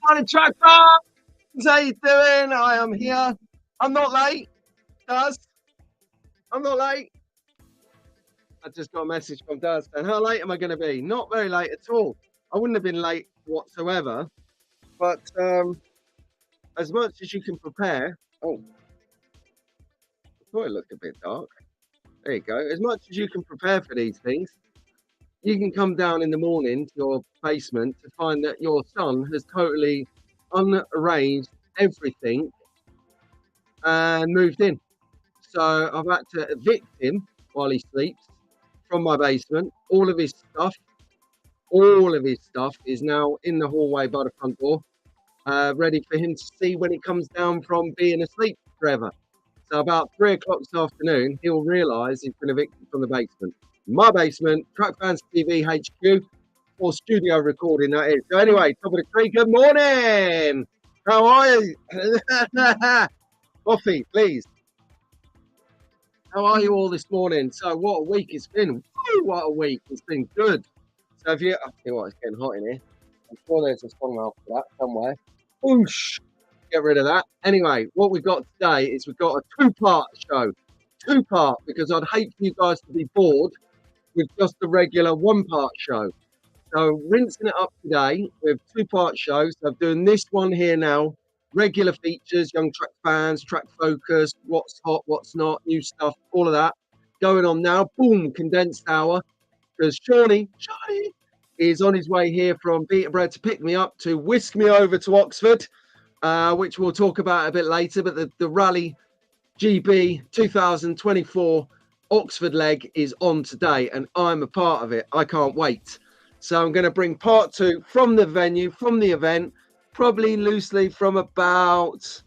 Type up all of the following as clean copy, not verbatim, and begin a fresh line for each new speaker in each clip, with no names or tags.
Morning, track fans. How you doing? I am here. I'm not late, Daz. I'm not late. I just got a message from Daz saying, how late am I going to be? Not very late at all. I wouldn't have been late whatsoever. But as much as you can prepare. Oh, I thought it looked a bit dark. There you go. As much as you can prepare for these things, you can come down in the morning to your basement to find that your son has totally unarranged everything and moved in. So I've had to evict him while he sleeps from my basement. All of his stuff is now in the hallway by the front door, ready for him to see when he comes down from being asleep forever. So about 3 o'clock this afternoon, he'll realise he's been evicted from the basement. My basement, Track Fans TV HQ, or studio recording that is. So anyway, top of the tree, good morning. How are you? Coffee, please. How are you all this morning? So what a week it's been. Woo, what a week. It's been good. So if you, I tell you what, it's getting hot in here. I'm sure there's a song after that somewhere. Whoosh. Get rid of that. Anyway, what we've got today is we've got a two-part show. Two-part, because I'd hate for you guys to be bored with just the regular one-part show. So rinsing it up today with two-part shows. So I'm doing this one here now. Regular features, young track fans, track focus, what's hot, what's not, new stuff, all of that going on now. Boom, condensed hour. Because Shawnee is on his way here from Peterborough to pick me up to whisk me over to Oxford, which we'll talk about a bit later. But the Rally GB 2024 Oxford leg is on today, and I'm a part of it. I can't wait. So I'm going to bring part two from the venue, from the event, probably loosely from about.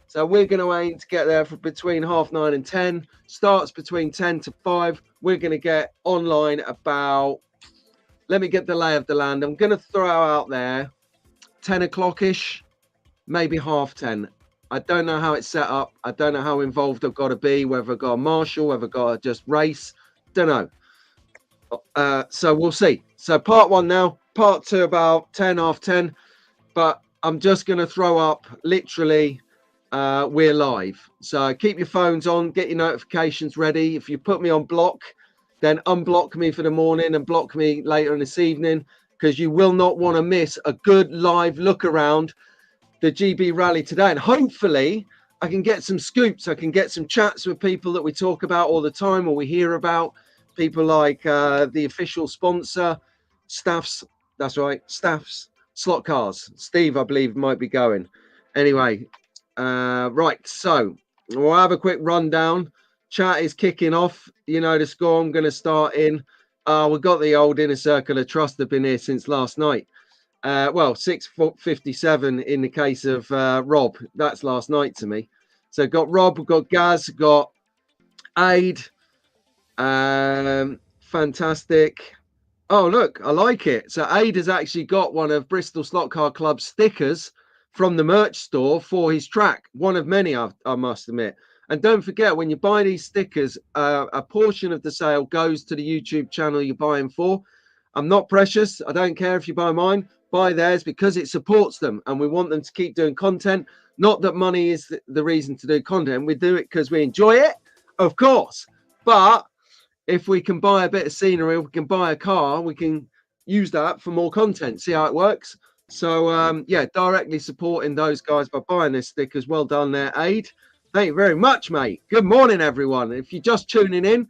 So we're going to aim to get there for between 9:30 and 10. Starts between 10 to 5. We're going to get online about. Let me get the lay of the land. I'm going to throw out there 10 o'clock-ish, maybe 9:30. I don't know how it's set up. I don't know how involved I've got to be, whether I've got a marshal, whether I've got to just race. Don't know. So we'll see. So part one now, part two about 10:30. But I'm just going to throw up literally, we're live. So keep your phones on, get your notifications ready. If you put me on block, then unblock me for the morning and block me later in this evening, because you will not want to miss a good live look around the GB Rally today. And hopefully I can get some scoops. I can get some chats with people that we talk about all the time or we hear about. People like the official sponsor, Staff's, that's right, Staff's Slot Cars. Steve, I believe, might be going. Anyway, right, so we'll have a quick rundown. Chat is kicking off. You know the score. I'm going to start in. We've got the old Inner Circle of Trust have been here since last night. Well, 6:57 in the case of Rob. That's last night to me. So got Rob, we've got Gaz, got Aid. Fantastic. Oh, look, I like it. So Aid has actually got one of Bristol Slot Car Club's stickers from the merch store for his track. One of many, I must admit. And don't forget, when you buy these stickers, a portion of the sale goes to the YouTube channel you're buying for. I'm not precious. I don't care if you buy mine. Buy theirs because it supports them. And we want them to keep doing content. Not that money is the reason to do content. We do it because we enjoy it, of course. But if we can buy a bit of scenery, we can buy a car, we can use that for more content. See how it works? So, yeah, directly supporting those guys by buying their stickers. Well done there, Aid. Thank you very much, mate. Good morning, everyone. If you're just tuning in,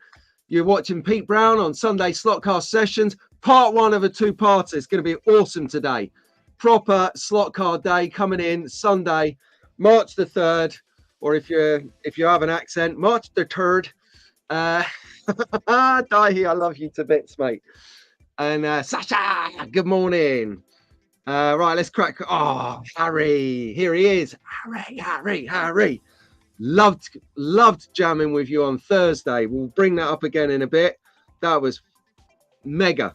you're watching Pete Brown on Sunday Slot Car Sessions. Part one of a two-parter. It's going to be awesome today. Proper slot car day coming in Sunday, March the 3rd, or if you have an accent, March the 3rd. Dahi, I love you to bits, mate. And Sasha, good morning. Right, let's crack. Oh, Harry, here he is. Harry. Loved jamming with you on Thursday. We'll bring that up again in a bit. That was mega.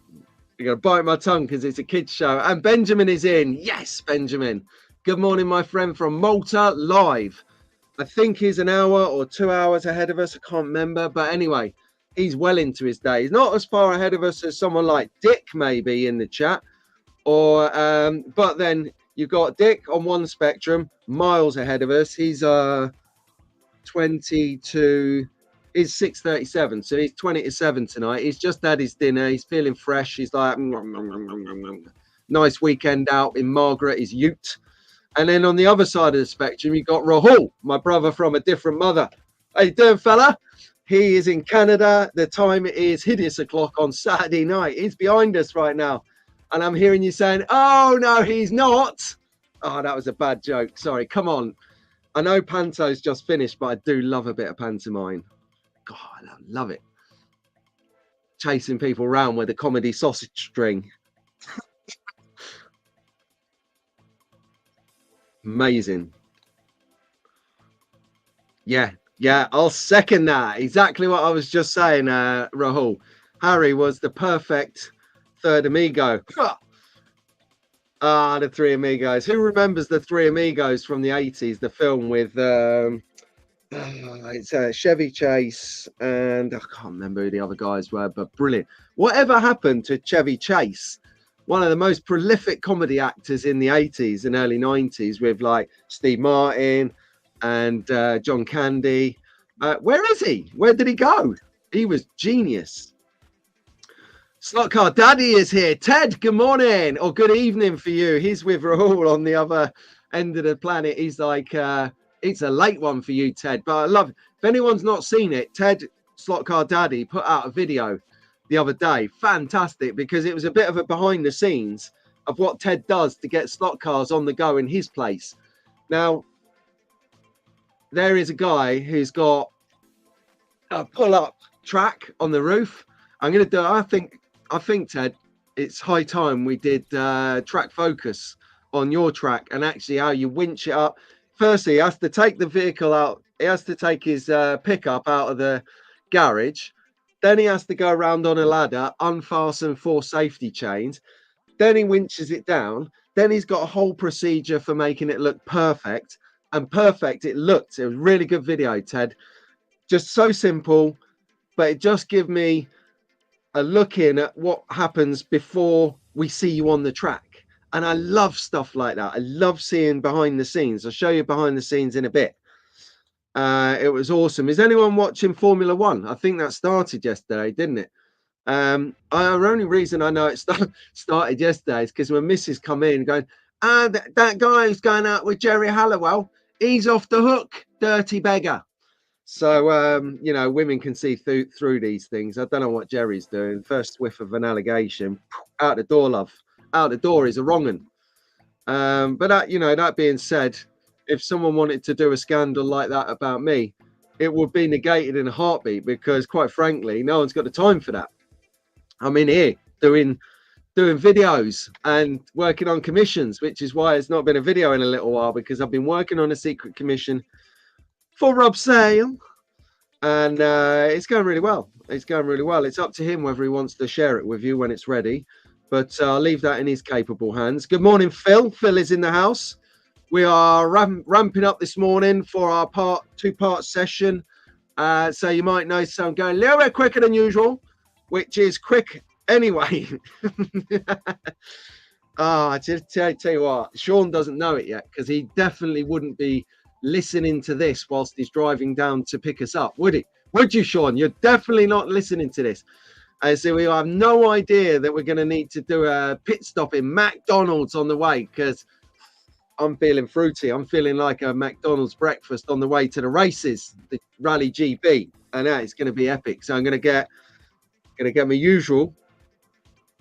You're gonna bite my tongue because it's a kids show. And Benjamin is in. Yes, Benjamin. Good morning, my friend from Malta, live. I think he's an hour or 2 hours ahead of us. I can't remember, but anyway, he's well into his day. He's not as far ahead of us as someone like Dick maybe in the chat, or but then You've got Dick on one spectrum, miles ahead of us. He's 22. He's 6:37, so he's 20 to 7 tonight. He's just had his dinner. He's feeling fresh. He's like, nice weekend out in Margaret, his ute. And then on the other side of the spectrum, you've got Rahul, my brother from a different mother. How you doing, fella? He is in Canada. The time is hideous o'clock on Saturday night. He's behind us right now. And I'm hearing you saying, oh, no, he's not. Oh, that was a bad joke. Sorry. Come on. I know Panto's just finished, but I do love a bit of pantomime. God, I love it. Chasing people around with a comedy sausage string. Amazing. Yeah, I'll second that. Exactly what I was just saying, Rahul. Harry was the perfect third amigo. The Three Amigos. Who remembers the Three Amigos from the 80s, the film with it's Chevy Chase and I can't remember who the other guys were, but brilliant. Whatever happened to Chevy Chase? One of the most prolific comedy actors in the 80s and early 90s with like Steve Martin and John Candy. Where is he? Where did he go? He was genius. Slot Car Daddy is here. Ted, good morning or good evening for you. He's with Rahul on the other end of the planet. He's like, it's a late one for you, Ted, but I love it. If anyone's not seen it, Ted, Slot Car Daddy, put out a video the other day. Fantastic, because it was a bit of a behind the scenes of what Ted does to get slot cars on the go in his place. Now, there is a guy who's got a pull-up track on the roof. I'm going to do, I think, Ted, it's high time we did track focus on your track and actually how you winch it up. Firstly, he has to take the vehicle out. He has to take his pickup out of the garage. Then he has to go around on a ladder, unfasten 4 safety chains. Then he winches it down. Then he's got a whole procedure for making it look perfect. And perfect it looked. It was a really good video, Ted. Just so simple, but it just gives me a look in at what happens before we see you on the track. And I love stuff like that. I love seeing behind the scenes. I'll show you behind the scenes in a bit. It was awesome. Is anyone watching Formula One? I think that started yesterday, didn't it? The only reason I know it started yesterday is because when Mrs. come in going, that guy who's going out with Jerry Halliwell, he's off the hook, dirty beggar. So, women can see through these things. I don't know what Jerry's doing. First whiff of an allegation, out the door, love. Out the door is a wrong one. But that being said, if someone wanted to do a scandal like that about me, it would be negated in a heartbeat because, quite frankly, no one's got the time for that. I'm in here doing videos and working on commissions, which is why it's not been a video in a little while, because I've been working on a secret commission for Rob Sale, and it's going really well. It's going really well. It's up to him whether he wants to share it with you when it's ready, but I'll leave that in his capable hands. Good morning, Phil. Phil is in the house. We are ramping up this morning for our two-part session. So you might notice I'm going a little bit quicker than usual, which is quick anyway. I tell you what, Sean doesn't know it yet because he definitely wouldn't be listening to this whilst he's driving down to pick us up, would he? Would you, Sean? You're definitely not listening to this. So we have no idea that we're going to need to do a pit stop in McDonald's on the way because I'm feeling fruity. I'm feeling like a McDonald's breakfast on the way to the races, the Rally GB, and it's going to be epic. So I'm going to get my usual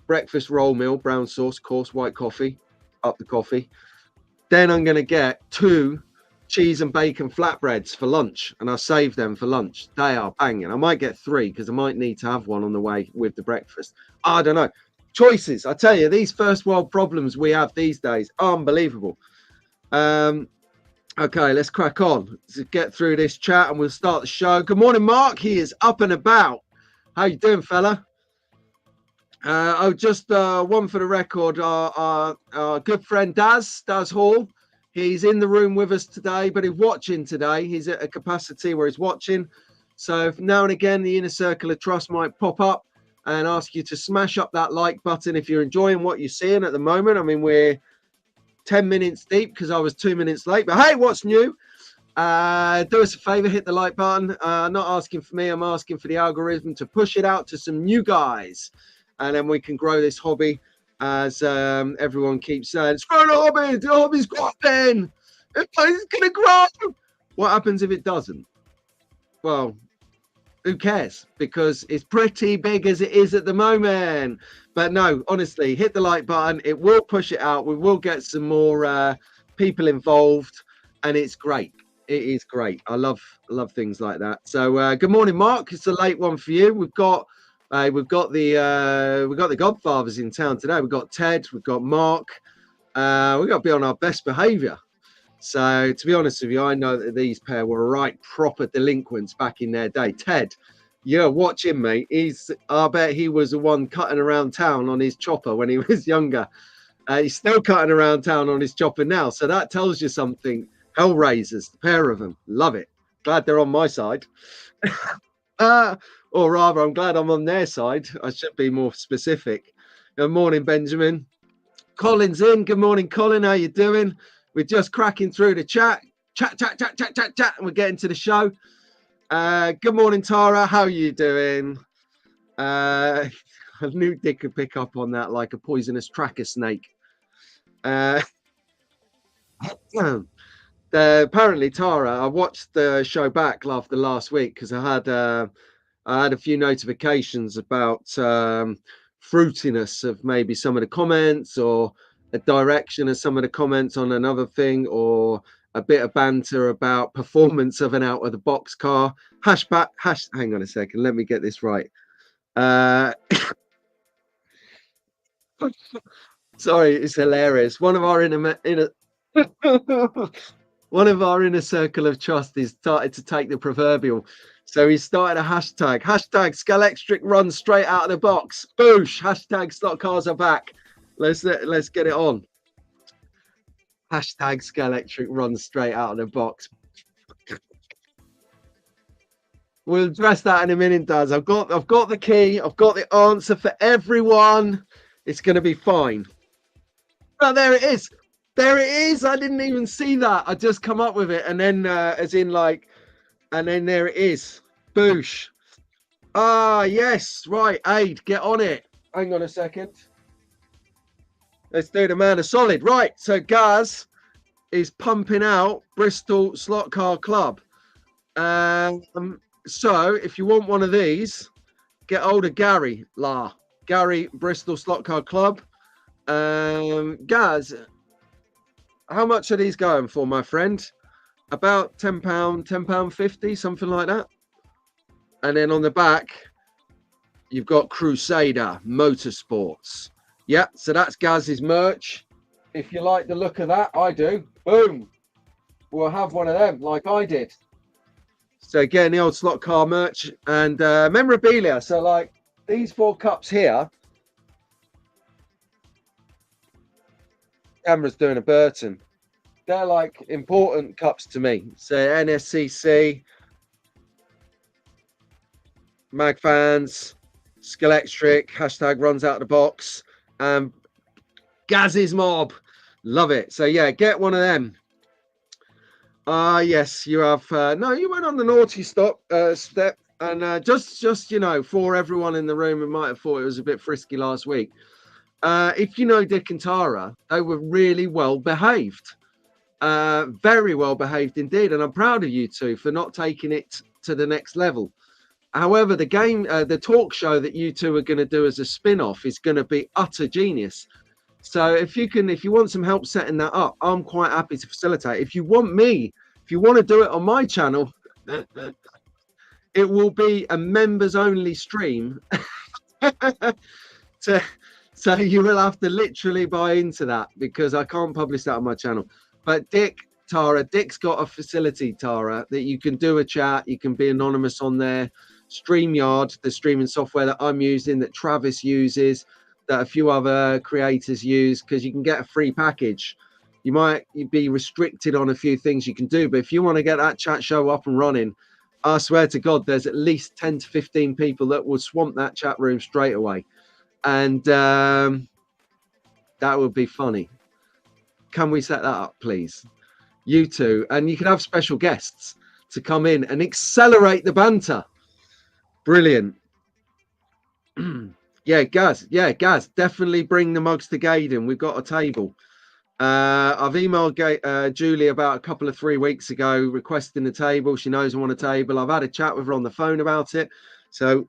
breakfast roll meal, brown sauce, course, white coffee, up the coffee. Then I'm going to get 2 cheese and bacon flatbreads for lunch, and I'll save them for lunch. They are banging. I might get 3 because I might need to have one on the way with the breakfast. I don't know. Choices. I tell you, these first world problems we have these days, unbelievable. Okay, let's crack on. Let's get through this chat and we'll start the show. Good morning, Mark. He is up and about. How you doing, fella? Just one for the record. Our good friend Daz Hall. He's in the room with us today, but he's watching today. He's at a capacity where he's watching. So if now and again, the inner circle of trust might pop up and ask you to smash up that like button if you're enjoying what you're seeing at the moment. I mean, we're 10 minutes deep because I was 2 minutes late. But hey, what's new? Do us a favor, hit the like button. Not asking for me, I'm asking for the algorithm to push it out to some new guys, and then we can grow this hobby as everyone keeps saying, it's growing a hobby, the hobby's growing, it's gonna grow. What happens if it doesn't? Well, who cares? Because it's pretty big as it is at the moment. But no, honestly, hit the like button. It will push it out. We will get some more people involved, and it's great. It is great. I love things like that. So good morning, Mark. It's a late one for you. We've got the Godfathers in town today. We've got Ted. We've got Mark. We've got to be on our best behaviour. So to be honest with you, I know that these pair were right proper delinquents back in their day. Ted, yeah, watch him, mate. I bet he was the one cutting around town on his chopper when he was younger. He's still cutting around town on his chopper now. So that tells you something. Hellraisers, the pair of them. Love it. Glad they're on my side. Or rather, I'm glad I'm on their side. I should be more specific. Good morning, Benjamin. Colin's in. Good morning, Colin. How you doing? We're just cracking through the chat. Chat. And we're getting to the show. Good morning, Tara. How are you doing? I knew Dick could pick up on that like a poisonous tracker snake. Apparently, Tara, I watched the show back after last week because I had a few notifications about fruitiness of maybe some of the comments, or a direction of some of the comments on another thing, or a bit of banter about performance of an out of the box car. Hang on a second, let me get this right. Sorry, it's hilarious. One of our one of our inner circle of trust is started to take the proverbial. So he started a hashtag Scalextric runs straight out of the box. Boosh. Hashtag slot cars are back. Let's get it on. Hashtag Scalextric runs straight out of the box. We'll address that in a minute, Daz. I've got the key. I've got the answer for everyone. It's going to be fine. Oh, there it is. There it is. I didn't even see that. I just come up with it, and then and then there it is. Boosh. Ah, yes. Right, Aid, get on it. Hang on a second. Let's do the man of solid. Right, so Gaz is pumping out Bristol Slot Car Club. So if you want one of these, get hold of Gary Bristol Slot Car Club. Gaz, how much are these going for, my friend? About £10, £10.50, something like that. And then on the back, you've got Crusader Motorsports. Yeah, so that's Gaz's merch. If you like the look of that, I do. Boom. We'll have one of them like I did. So again, the old slot car merch and memorabilia. So like these 4 cups here. Camera's doing a Burton. They're like important cups to me. So NSCC, Mag Fans, Scalextric, hashtag runs out of the box, Gaz's Mob. Love it. So yeah, get one of them. Yes, you have. No, you went on the naughty step, and just you know, for everyone in the room who might have thought it was a bit frisky last week. If you know Dick and Tara, they were really well behaved. Very well behaved indeed, and I'm proud of you two for not taking it to the next level. However, the talk show that you two are going to do as a spin-off is going to be utter genius. So if you want some help setting that up, I'm quite happy to facilitate. If you want to do it on my channel, it will be a members only stream. So you will have to literally buy into that because I can't publish that on my channel. But Dick's got a facility, Tara, that you can do a chat. You can be anonymous on there. StreamYard, the streaming software that I'm using, that Travis uses, that a few other creators use, because you can get a free package. You might be restricted on a few things you can do, but if you want to get that chat show up and running, I swear to God, there's at least 10 to 15 people that will swamp that chat room straight away. And that would be funny. Can we set that up, please? You two. And you can have special guests to come in and accelerate the banter. Brilliant. Yeah, Gaz. Yeah, Gaz. Definitely bring the mugs to Gaydon. We've got a table. I've emailed Julie about a couple of 3 weeks ago requesting the table. She knows I want a table. I've had a chat with her on the phone about it. So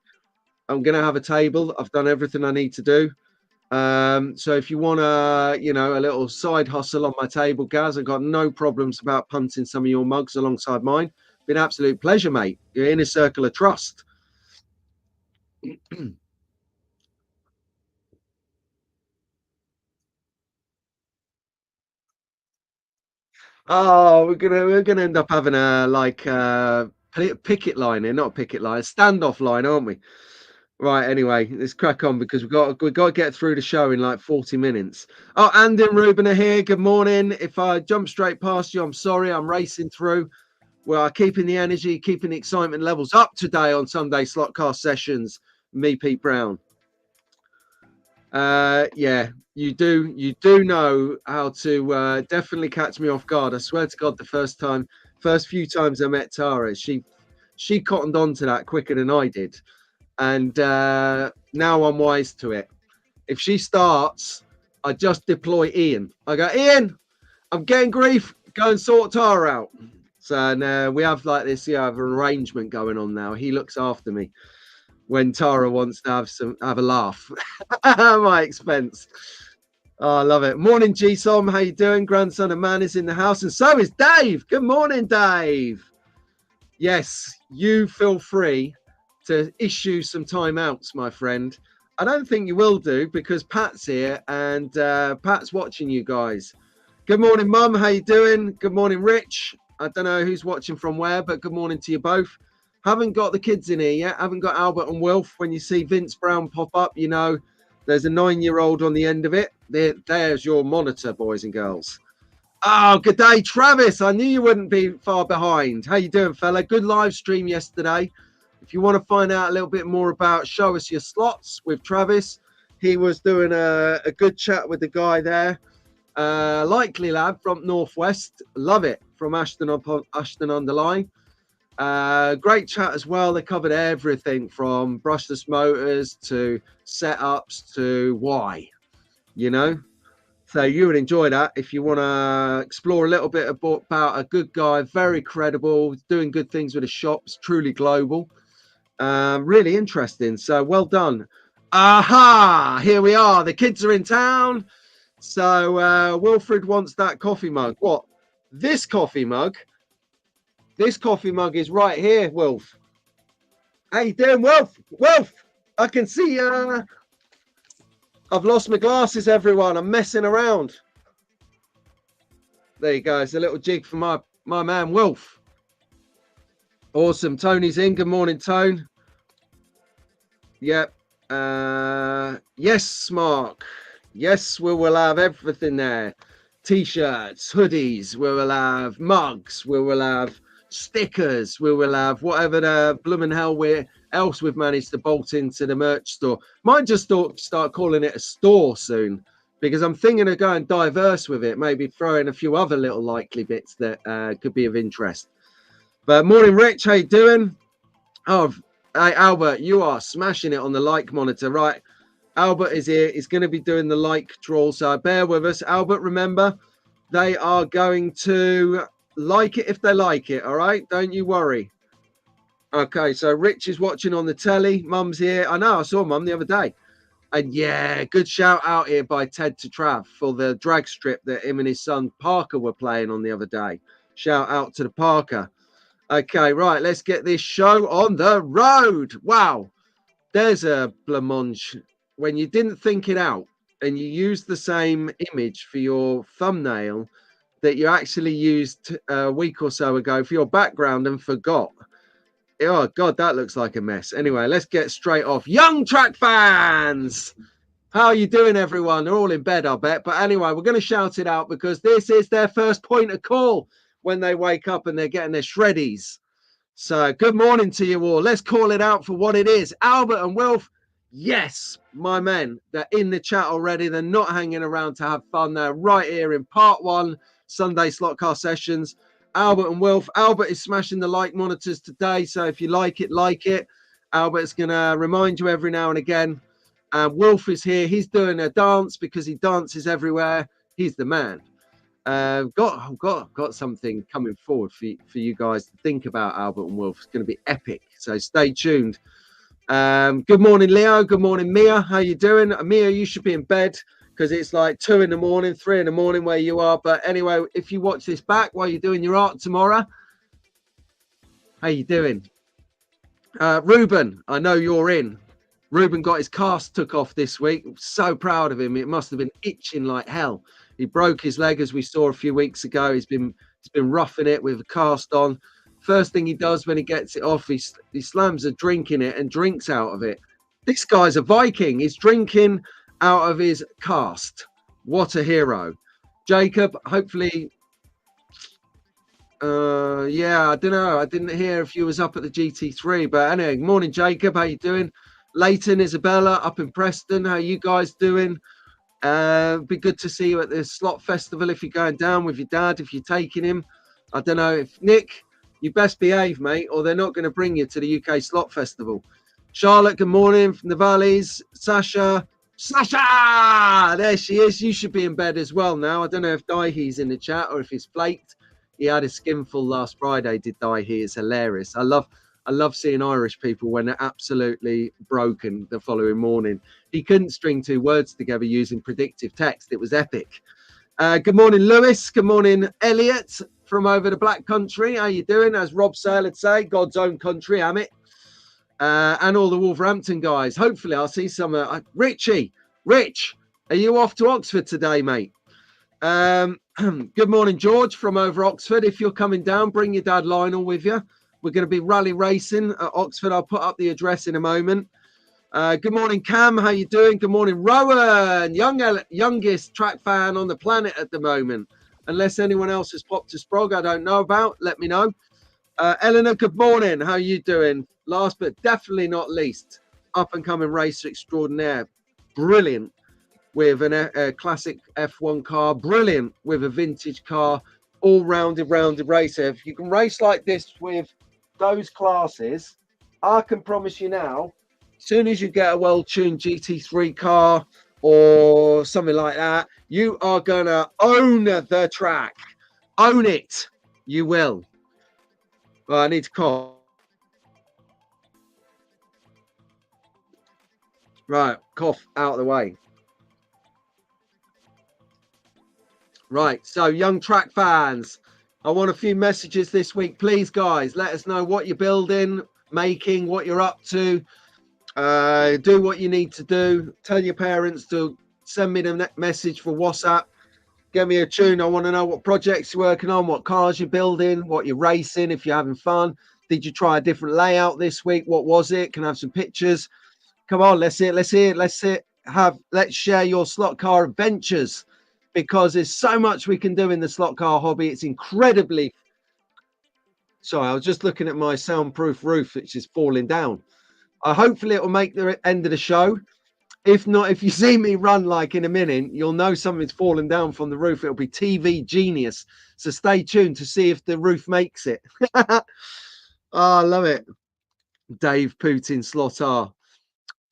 I'm going to have a table. I've done everything I need to do. So if you want a little side hustle on my table, Gaz, I've got no problems about punting some of your mugs alongside mine. Been an absolute pleasure, mate. You're in a circle of trust. Oh, we're gonna end up having a picket line here, not a picket line, a standoff line, aren't we? Right. Anyway, let's crack on because we've got to get through the show in like 40 minutes. Oh, Andy and Ruben are here. Good morning. If I jump straight past you, I'm sorry. I'm racing through. Well, keeping the energy, keeping the excitement levels up today on Sunday Slotcast sessions. Me, Pete Brown. Yeah, you do know how to definitely catch me off guard. I swear to God, the first few times I met Tara, she cottoned on to that quicker than I did, and now I'm wise to it. If she starts, I just deploy Ian. I go, Ian, I'm getting grief. Go and sort Tara out. So we have like this, have an arrangement going on now. He looks after me when Tara wants to have a laugh at my expense. Oh, I love it. Morning, G-Som. How you doing? Grandson of man is in the house, and so is Dave. Good morning, Dave. Yes, you feel free to issue some timeouts, my friend. I don't think you will do because Pat's here and Pat's watching you guys. Good morning, Mum. How you doing? Good morning, Rich. I don't know who's watching from where, but good morning to you both. Haven't got the kids in here yet. Haven't got Albert and Wilf. When you see Vince Brown pop up, you know there's a 9-year-old on the end of it. There's your monitor, boys and girls. Oh, good day, Travis. I knew you wouldn't be far behind. How you doing, fella? Good live stream yesterday. If you want to find out a little bit more about Show Us Your Slots with Travis, he was doing a good chat with the guy there. Likely lad from Northwest. Love it. From Ashton on the line. Great chat as well. They covered everything from brushless motors to setups to why, so you would enjoy that if you want to explore a little bit about a good guy, very credible, doing good things with his shops, truly global. Really interesting. So well done. Aha, here we are. The kids are in town. So Wilfred wants that coffee mug. What? This coffee mug? This coffee mug is right here, Wolf. How you doing, Wolf? Wolf, I can see I've lost my glasses, everyone. I'm messing around. There you go. It's a little jig for my man, Wolf. Awesome. Tony's in. Good morning, Tone. Yep. Yes, Mark. Yes, we will have everything there. T-shirts, hoodies. We will have mugs. We will have stickers. We will have whatever the blooming hell else we've managed to bolt into the merch store. Might just start calling it a store soon because I'm thinking of going diverse with it. Maybe throw in a few other little likely bits that could be of interest. But morning, Rich. How you doing? Oh, hey, Albert, you are smashing it on the like monitor, right? Albert is here. He's going to be doing the like draw, so bear with us. Albert, remember, they are going to like it if they like it, all right? Don't you worry. Okay, so Rich is watching on the telly. Mum's here. I know, I saw Mum the other day. And yeah, good shout out here by Ted to Trav for the drag strip that him and his son Parker were playing on the other day. Shout out to the Parker. Okay, right, let's get this show on the road. Wow, there's a blancmange. When you didn't think it out and you used the same image for your thumbnail that you actually used a week or so ago for your background and forgot. Oh, God, that looks like a mess. Anyway, let's get straight off. Young track fans! How are you doing, everyone? They're all in bed, I bet. But anyway, we're going to shout it out because this is their first point of call when they wake up and they're getting their shreddies. So good morning to you all. Let's call it out for what it is. Albert and Wilf, Yes, my men, they're in the chat already. They're not hanging around to have fun. They're right here in part one, Sunday slot car sessions. Albert and Wilf. Albert is smashing the like monitors today. So if you like it, like it. Albert's going to remind you every now and again. Wilf is here. He's doing a dance because he dances everywhere. He's the man. Got something coming forward for you guys to think about, Albert and Wilf. It's going to be epic. So stay tuned. Good morning, Leo. Good morning, Mia. How you doing? Mia, you should be in bed because it's like 2 in the morning, 3 in the morning where you are. But anyway, if you watch this back while you're doing your art tomorrow, how you doing? Ruben, I know you're in. Ruben got his cast took off this week. So proud of him. It must have been itching like hell. He broke his leg, as we saw a few weeks ago. He's been roughing it with a cast on. First thing he does when he gets it off, he slams a drink in it and drinks out of it. This guy's a Viking. He's drinking out of his cast. What a hero. Jacob, hopefully... yeah, I don't know. I didn't hear if you was up at the GT3. But anyway, morning, Jacob. How you doing? Leighton, Isabella, up in Preston. How you guys doing? Be good to see you at the slot festival if you're going down with your dad, if you're taking him. I don't know if Nick... You best behave, mate, or they're not going to bring you to the UK Slot Festival. Charlotte, good morning from the Valleys. Sasha, there she is. You should be in bed as well now. I don't know if Daihi's in the chat or if he's flaked. He had a skinful last Friday, did Daihi. It's hilarious. I love seeing Irish people when they're absolutely broken the following morning. He couldn't string 2 words together using predictive text. It was epic. Good morning, Lewis. Good morning, Elliot. From over the Black Country, how you doing? As Rob Sale would say, God's own country, am it? And all the Wolverhampton guys. Hopefully, I'll see some. Rich, are you off to Oxford today, mate? Good morning, George, from over Oxford. If you're coming down, bring your dad Lionel with you. We're going to be rally racing at Oxford. I'll put up the address in a moment. Good morning, Cam. How you doing? Good morning, Rowan, youngest track fan on the planet at the moment. Unless anyone else has popped a sprog I don't know about, let me know. Eleanor, good morning. How are you doing? Last but definitely not least, up-and-coming racer extraordinaire. Brilliant with a classic F1 car. Brilliant with a vintage car. All-rounded racer. If you can race like this with those classes, I can promise you now, as soon as you get a well-tuned GT3 car or something like that, you are going to own the track. Own it. You will. Well, I need to call. Right, cough out of the way. Right, so young track fans, I want a few messages this week. Please, guys, let us know what you're building, making, what you're up to. Do what you need to do. Tell your parents to send me the message for WhatsApp. Get me a tune. I want to know what projects you're working on, what cars you're building, what you're racing, if you're having fun. Did you try a different layout this week? What was it? Can I have some pictures? Come on, let's share your slot car adventures, because there's so much we can do in the slot car hobby. It's incredibly... Sorry, I was just looking at my soundproof roof, which is falling down. Hopefully it will make the end of the show. If not, if you see me run like in a minute, you'll know something's fallen down from the roof. It'll be TV genius. So stay tuned to see if the roof makes it. Oh, I love it. Dave Putin, Slot R.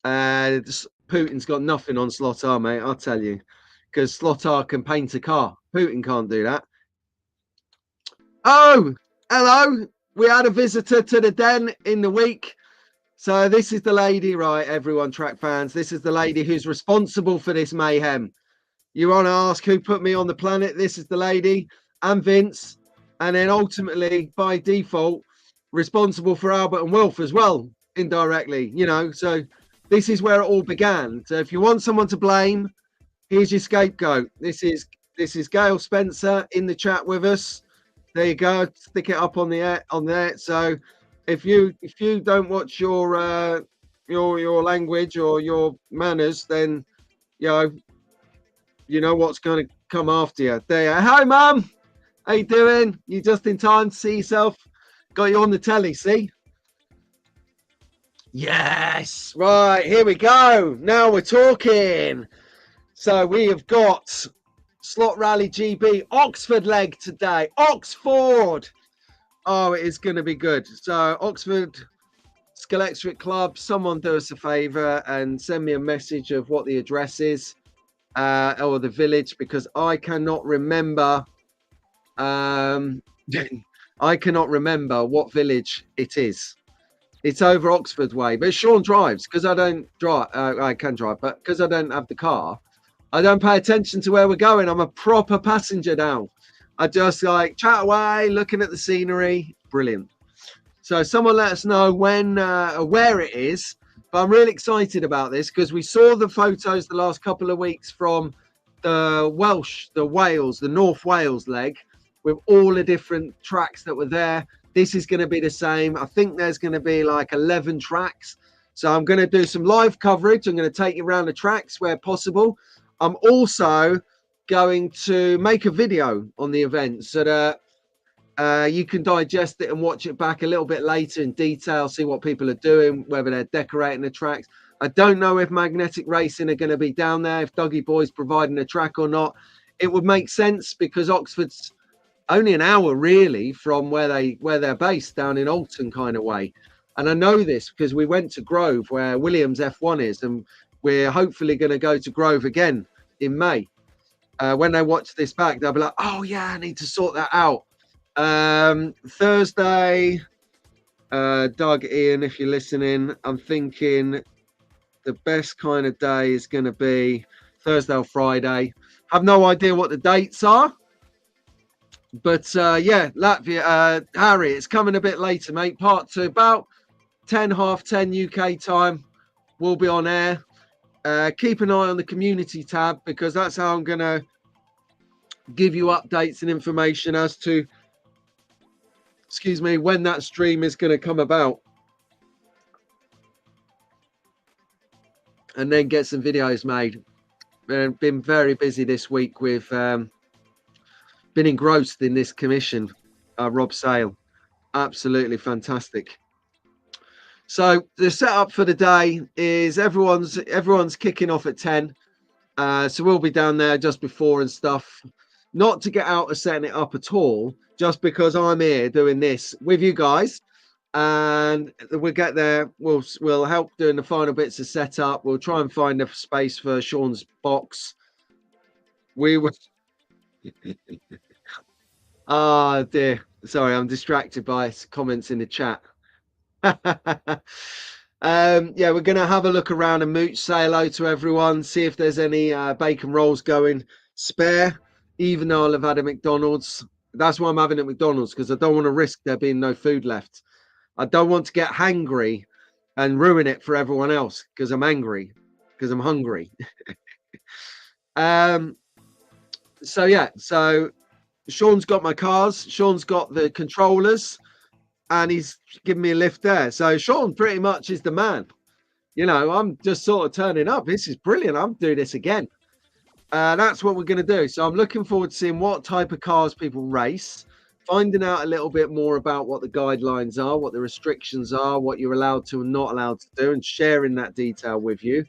Putin's got nothing on Slot R, mate, I'll tell you. Because Slot R can paint a car. Putin can't do that. Oh, hello. We had a visitor to the den in the week. So this is the lady, right, everyone, track fans. This is the lady who's responsible for this mayhem. You want to ask who put me on the planet? This is the lady, and Vince. And then ultimately, by default, responsible for Albert and Wilf as well, indirectly, you know. So this is where it all began. So if you want someone to blame, here's your scapegoat. This is Gail Spencer in the chat with us. There you go. Stick it up on there. So if you don't watch your language or your manners, then you know what's going to come after you. There you are. Hi, Mum. How you doing? You just in time to see yourself? Got you on the telly, see? Yes. Right, here we go. Now we're talking. So we have got Slot Rally GB Oxford leg today. Oxford. Oh, it is going to be good. So Oxford Scalextric Club, someone do us a favour and send me a message of what the address is or the village, because I cannot remember. I cannot remember what village it is. It's over Oxford way, but Sean drives because I don't drive. I can drive, but because I don't have the car, I don't pay attention to where we're going. I'm a proper passenger now. I just like chat away, looking at the scenery. Brilliant. So someone let us know when, where it is. But I'm really excited about this because we saw the photos the last couple of weeks from the Wales, the North Wales leg with all the different tracks that were there. This is going to be the same. I think there's going to be like 11 tracks. So I'm going to do some live coverage. I'm going to take you around the tracks where possible. I'm also going to make a video on the event so that you can digest it and watch it back a little bit later in detail, see what people are doing, whether they're decorating the tracks. I don't know if Magnetic Racing are going to be down there, if Dougie Boy's providing a track or not. It would make sense because Oxford's only an hour really from where they're based, down in Alton kind of way. And I know this because we went to Grove where Williams F1 is, and we're hopefully going to go to Grove again in May. When they watch this back, they'll be like, oh yeah, I need to sort that out. Thursday, Doug, Ian, if you're listening, I'm thinking the best kind of day is going to be Thursday or Friday. Have no idea what the dates are. But yeah, Latvia, Harry, it's coming a bit later, mate. Part 2, about 10, half 10 UK time. We'll be on air. Keep an eye on the community tab because that's how I'm going to give you updates and information as to, excuse me, when that stream is going to come about. And then get some videos made. I've been very busy this week with... been engrossed in this commission, Rob Sale. Absolutely fantastic. So the setup for the day is everyone's kicking off at 10. So we'll be down there just before and stuff. Not to get out of setting it up at all, just because I'm here doing this with you guys. And we'll get there. We'll help doing the final bits of setup. We'll try and find a space for Sean's box. We will... Oh dear, sorry, I'm distracted by comments in the chat. Yeah, we're gonna have a look around and mooch, say hello to everyone, see if there's any bacon rolls going spare, even though I'll have had a McDonald's. That's why I'm having a McDonald's, because I don't want to risk there being no food left. I don't want to get hangry and ruin it for everyone else because I'm angry, because I'm hungry. So yeah, so Sean's got my cars, Sean's got the controllers, and he's giving me a lift there. So Sean pretty much is the man. You know, I'm just sort of turning up. This is brilliant. I'm doing this again. That's what we're going to do. So I'm looking forward to seeing what type of cars people race, finding out a little bit more about what the guidelines are, what the restrictions are, what you're allowed to and not allowed to do, and sharing that detail with you.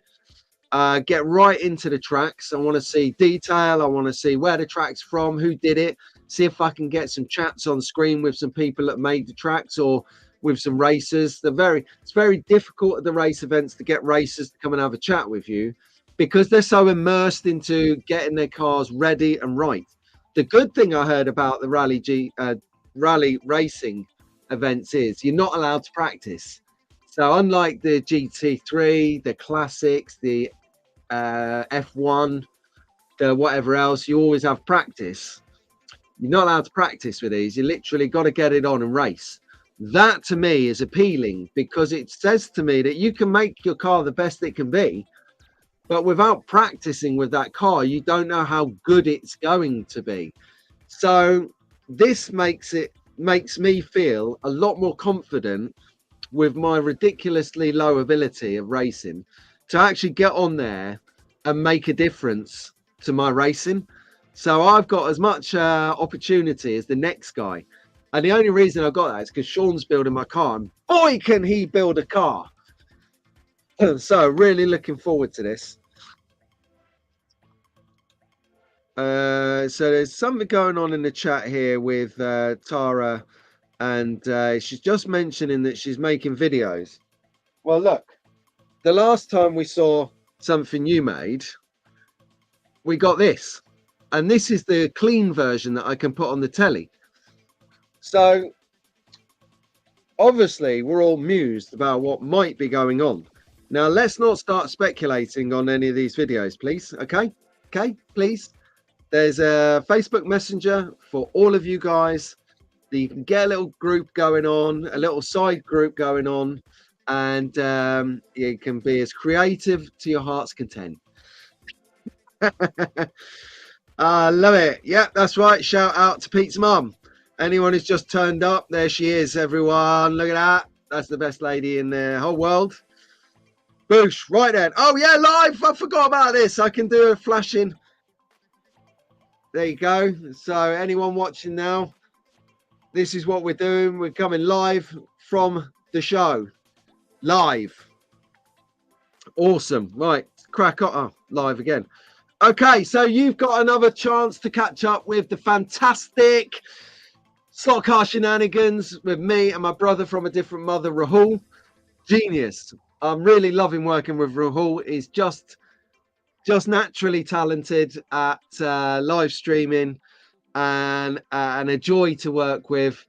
Get right into the tracks. I want to see detail. I want to see where the track's from, who did it. See if I can get some chats on screen with some people that made the tracks or with some racers. It's very difficult at the race events to get racers to come and have a chat with you because they're so immersed into getting their cars ready and right. The good thing I heard about the rally racing events is you're not allowed to practice. So unlike the GT3, the classics, the F1, the whatever else, you always have practice. You're not allowed to practice with these. You literally got to get it on and race. That to me is appealing because it says to me that you can make your car the best it can be, but without practicing with that car, you don't know how good it's going to be. So this makes me feel a lot more confident with my ridiculously low ability of racing to actually get on there and make a difference to my racing. So I've got as much opportunity as the next guy. And the only reason I got that is because Sean's building my car. And boy, can he build a car. So really looking forward to this. So there's something going on in the chat here with Tara, and she's just mentioning that she's making videos. Well, look, the last time we saw something you made, we got this, and this is the clean version that I can put on the telly. So obviously we're all mused about what might be going on. Now let's not start speculating on any of these videos, please. Okay, please. There's a Facebook Messenger for all of you guys. You can get a little group going on, a little side group going on, and you can be as creative to your heart's content. I love it. Yeah, that's right. Shout out to Pete's mum. Anyone who's just turned up, there she is, everyone. Look at that. That's the best lady in the whole world. Boosh, right then. Oh, yeah, live. I forgot about this. I can do a flashing. There you go. So anyone watching now, this is what we're doing. We're coming live from the show. Live. Awesome. Right. Crack on. Oh, live again. Okay, so you've got another chance to catch up with the fantastic Slot Car Shenanigans with me and my brother from a different mother, Rahul. Genius. I'm really loving working with Rahul. He's just naturally talented at live streaming and a joy to work with.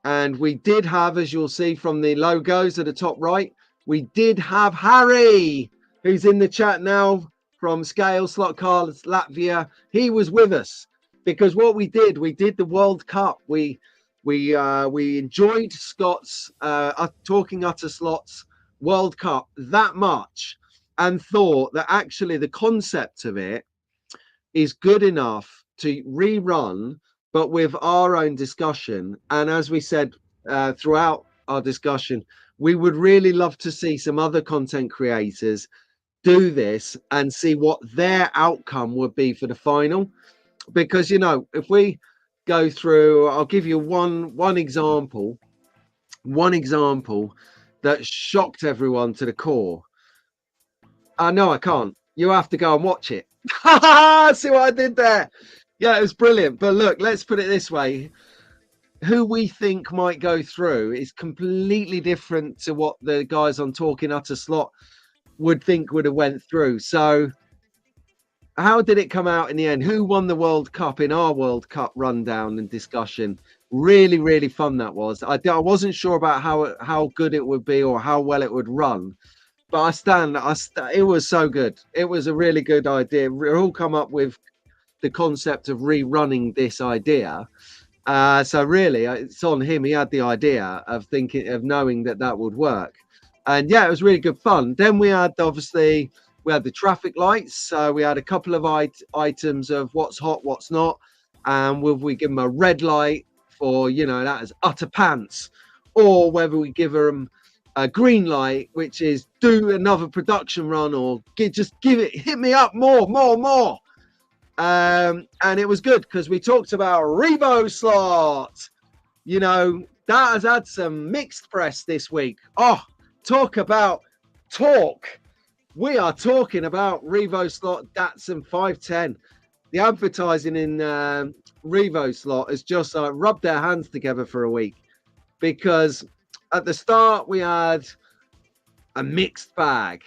And we did have, as you'll see from the logos at the top right, we did have Harry, who's in the chat now from Scale Slot Cars Latvia. He was with us because what we did the World Cup. We enjoyed Scott's Talking Utter Slots World Cup that much and thought that actually the concept of it is good enough to rerun, but with our own discussion. And as we said throughout our discussion, we would really love to see some other content creators do this and see what their outcome would be for the final. Because, you know, if we go through, I'll give you one example that shocked everyone to the core. No, I can't. You have to go and watch it. See what I did there? Yeah, it was brilliant. But look, let's put it this way. Who we think might go through is completely different to what the guys on Talking Utter Slot would think would have went through. So how did it come out in the end? Who won the World Cup in our World Cup rundown and discussion? Really, really fun that was. I wasn't sure about how good it would be or how well it would run. But it was so good. It was a really good idea. We all come up with the concept of rerunning this idea. So really, it's on him. He had the idea of knowing that would work. And yeah, it was really good fun. Then we had the traffic lights. So we had a couple of items of what's hot, what's not. And will we give them a red light for, that is utter pants, or whether we give them a green light, which is do another production run, or hit me up more. And it was good because we talked about Revo Slot. That has had some mixed press this week. Oh, talk about talk. We are talking about Revo Slot Datsun 510. The advertising in Revo Slot has just rubbed their hands together for a week, because at the start we had a mixed bag.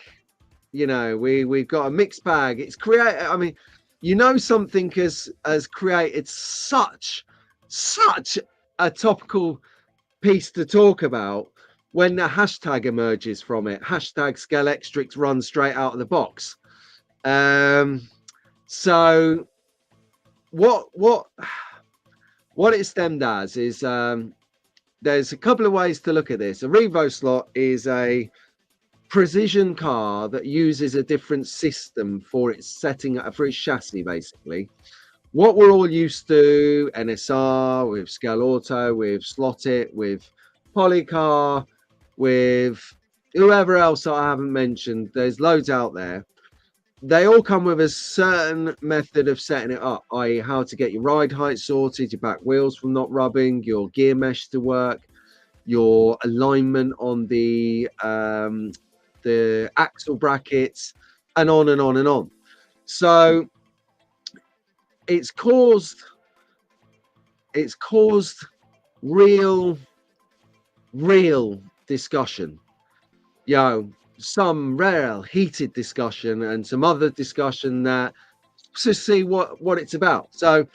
We've got a mixed bag. It's something has created such a topical piece to talk about when the hashtag emerges from it. Hashtag Scalextric run straight out of the box. So what it stemmed as is there's a couple of ways to look at this. A Revo Slot is a precision car that uses a different system for its setting, for its chassis, basically. What we're all used to, NSR, with Scale Auto, with Slot It, with Polycar, with whoever else I haven't mentioned, there's loads out there. They all come with a certain method of setting it up, i.e. how to get your ride height sorted, your back wheels from not rubbing, your gear mesh to work, your alignment on the the axle brackets, and on and on and on. So it's caused real discussion. You know, some rare heated discussion and some other discussion that to see what it's about. So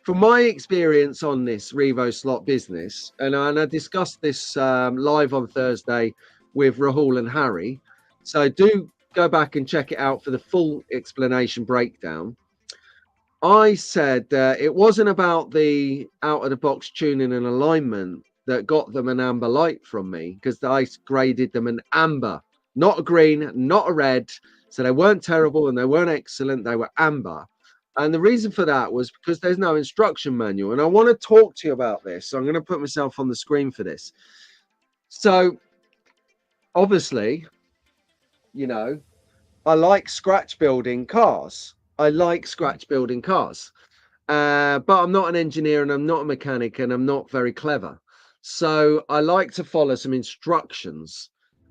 from my experience on this Revo slot business, and I discussed this live on Thursday with Rahul and Harry, so do go back and check it out for the full explanation breakdown. I said it wasn't about the out of the box tuning and alignment that got them an amber light from me, because I graded them an amber, not a green, not a red. So they weren't terrible and they weren't excellent. They were amber. And the reason for that was because there's no instruction manual. And I want to talk to you about this. So I'm going to put myself on the screen for this. So obviously, you know, I like scratch building cars. I like scratch building cars. But I'm not an engineer and I'm not a mechanic and I'm not very clever. So I like to follow some instructions,